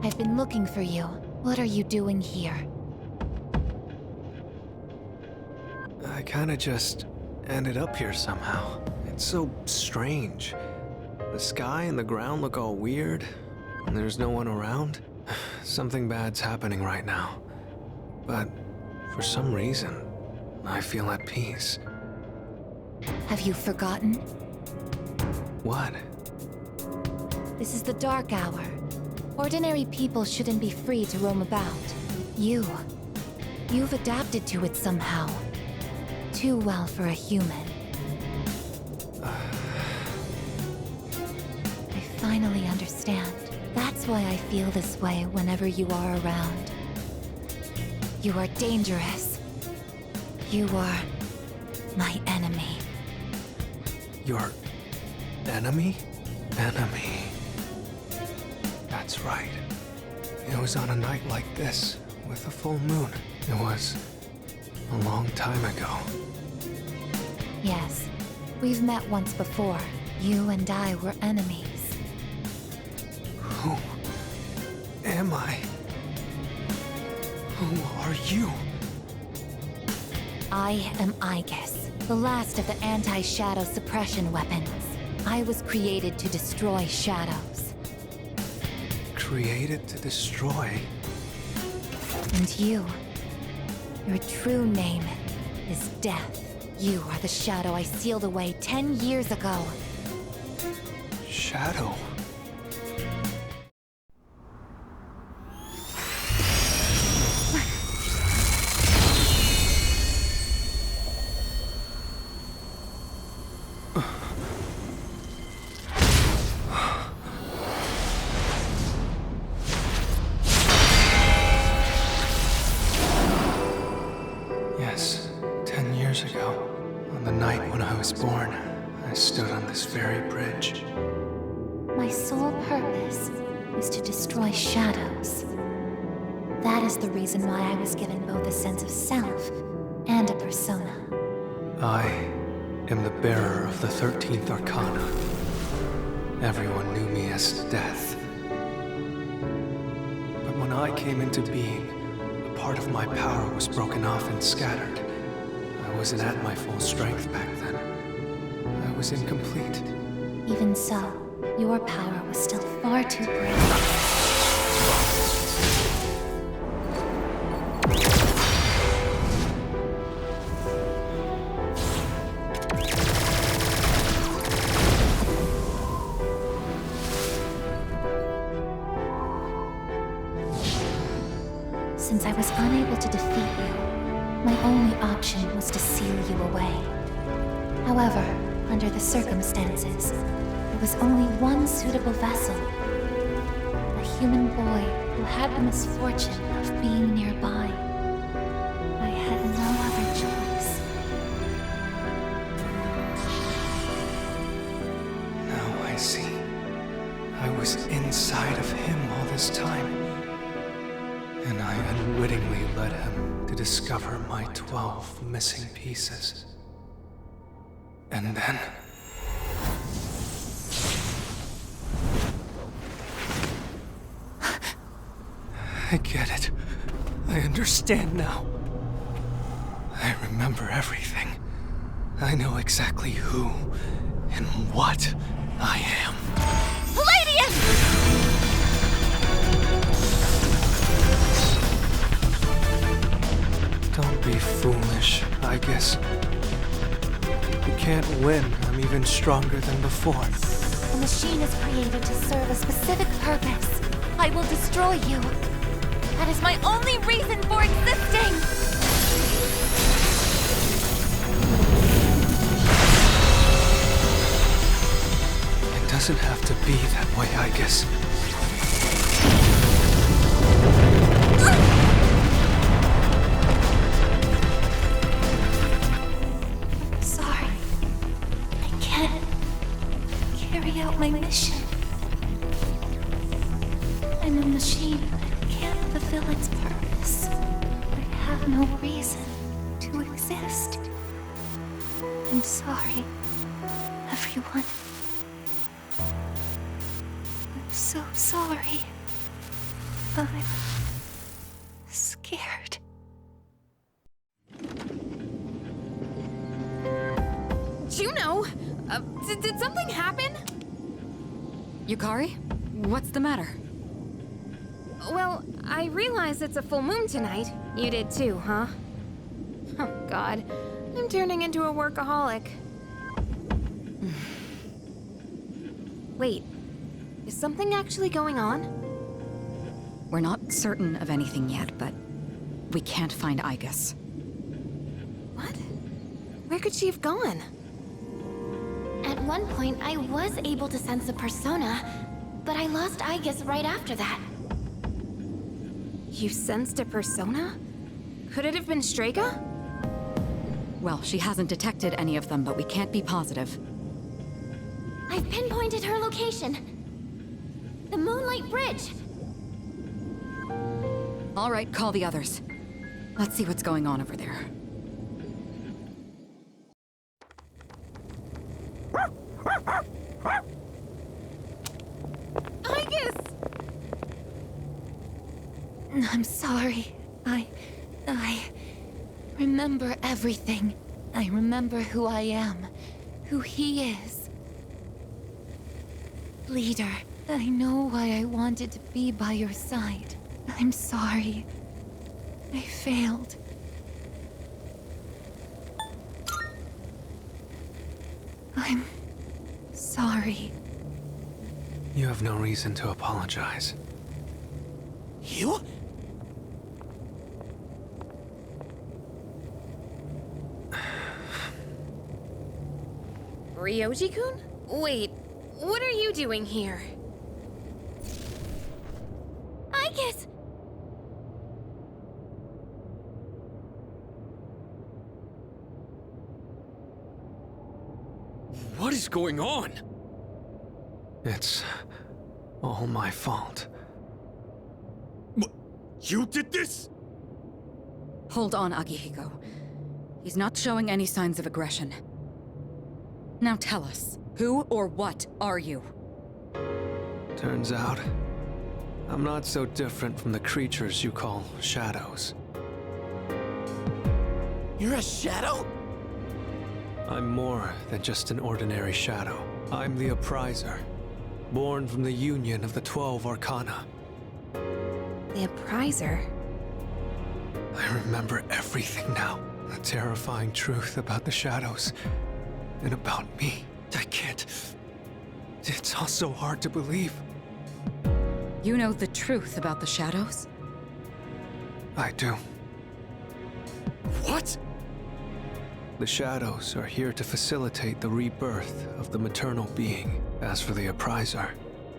I've been looking for you. What are you doing here? I kinda just ended up here somehow. It's so strange. The sky and the ground look all weird, and there's no one around. Something bad's happening right now. But for some reason, I feel at peace. Have you forgotten? What? This is the dark hour. Ordinary people shouldn't be free to roam about. You've adapted to it somehow. Too well for a human. I finally understand. That's why I feel this way whenever you are around. You are dangerous. You are my enemy. Your enemy? Enemy. That's right. It was on a night like this, with a full moon. It was a long time ago. Yes, we've met once before. You and I were enemies. Who am I? Who are you? I am Aigis, the last of the anti-shadow suppression weapons. I was created to destroy shadows. Created to destroy? And your true name is Death. You are the shadow I sealed away 10 years ago. Shadow? Yes, 10 years ago, on the night when I was born, I stood on this very bridge. My sole purpose is to destroy shadows. That is the reason why I was given both a sense of self and a persona. I am the bearer of the 13th Arcana. Everyone knew me as Death. But when I came into being, a part of my power was broken off and scattered. I wasn't at my full strength back then. I was incomplete. Even so, your power was still far too great. Since I was unable to defeat you, my only option was to seal you away. However, under the circumstances, there was only one suitable vessel. A human boy who had the misfortune of being nearby. I had no other choice. Now I see. I was inside of him all this time. And I unwittingly led him to discover my 12 missing pieces. And then... I get it. I understand now. I remember everything. I know exactly who and what I am. Don't be foolish, Aigis. You can't win. I'm even stronger than before. The machine is created to serve a specific purpose. I will destroy you. That is my only reason for existing! It doesn't have to be that way, Aigis. Sorry. I can't carry out my mission. I'm a machine that can't fulfill its purpose. I have no reason to exist. I'm sorry, everyone. I'm so sorry. I'm scared. Juno! Did something happen? Yukari? What's the matter? Well, I realize it's a full moon tonight. You did too, huh? Oh god, I'm turning into a workaholic. Wait, is something actually going on? We're not certain of anything yet, but we can't find Aigis. What? Where could she have gone? At one point, I was able to sense a persona, but I lost Aigis right after that. You sensed a persona? Could it have been Strega? Well, she hasn't detected any of them, but we can't be positive. I've pinpointed her location. The Moonlight Bridge. All right, call the others. Let's see what's going on over there. Aigis! I'm sorry. I remember everything. I remember who I am, who he is. Leader, I know why I wanted to be by your side. I'm sorry. I failed. I'm sorry. You have no reason to apologize. You? Ryoji-kun? Wait, what are you doing here? Aigis! What is going on? It's all my fault. What? You did this? Hold on, Akihiko. He's not showing any signs of aggression. Now tell us, who or what are you? Turns out, I'm not so different from the creatures you call shadows. You're a shadow? I'm more than just an ordinary shadow. I'm the Appriser, born from the union of the 12 Arcana. The Appriser? I remember everything now. The terrifying truth about the shadows, and about me. I can't... It's all so hard to believe. You know the truth about the shadows? I do. What? The shadows are here to facilitate the rebirth of the maternal being. As for the Appriser,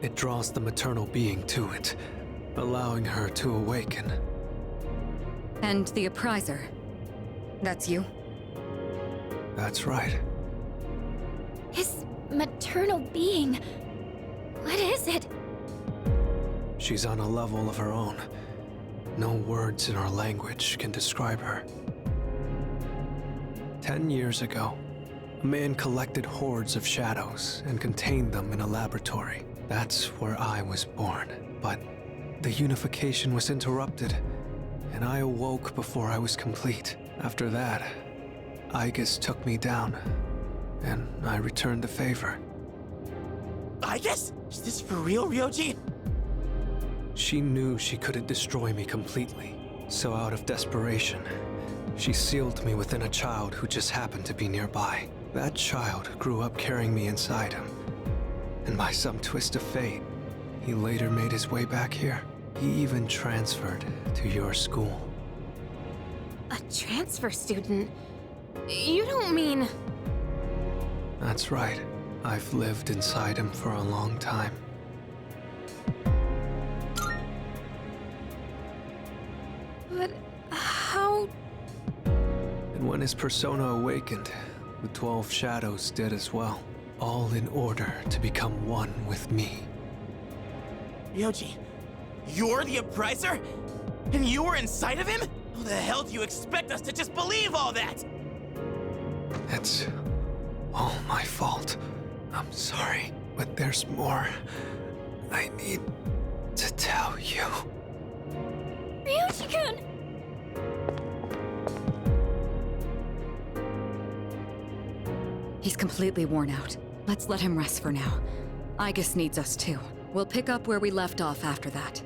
it draws the maternal being to it, allowing her to awaken. And the Appriser, that's you? That's right. His maternal being. What is it? She's on a level of her own. No words in our language can describe her. 10 years ago, a man collected hordes of shadows and contained them in a laboratory. That's where I was born. But the unification was interrupted, and I awoke before I was complete. After that, Aigis took me down, and I returned the favor. Aigis? Is this for real, Ryoji? She knew she couldn't destroy me completely, so out of desperation, she sealed me within a child who just happened to be nearby. That child grew up carrying me inside him, and by some twist of fate, he later made his way back here. He even transferred to your school. A transfer student? You don't mean... That's right. I've lived inside him for a long time. But how... And when his persona awakened, the 12 shadows did as well. All in order to become one with me. Ryoji, you're the Appriser? And you were inside of him? How the hell do you expect us to just believe all that? It's all my fault. I'm sorry, but there's more I need to tell you. Ryoji-kun! He's completely worn out. Let's let him rest for now. Aigis needs us too. We'll pick up where we left off after that.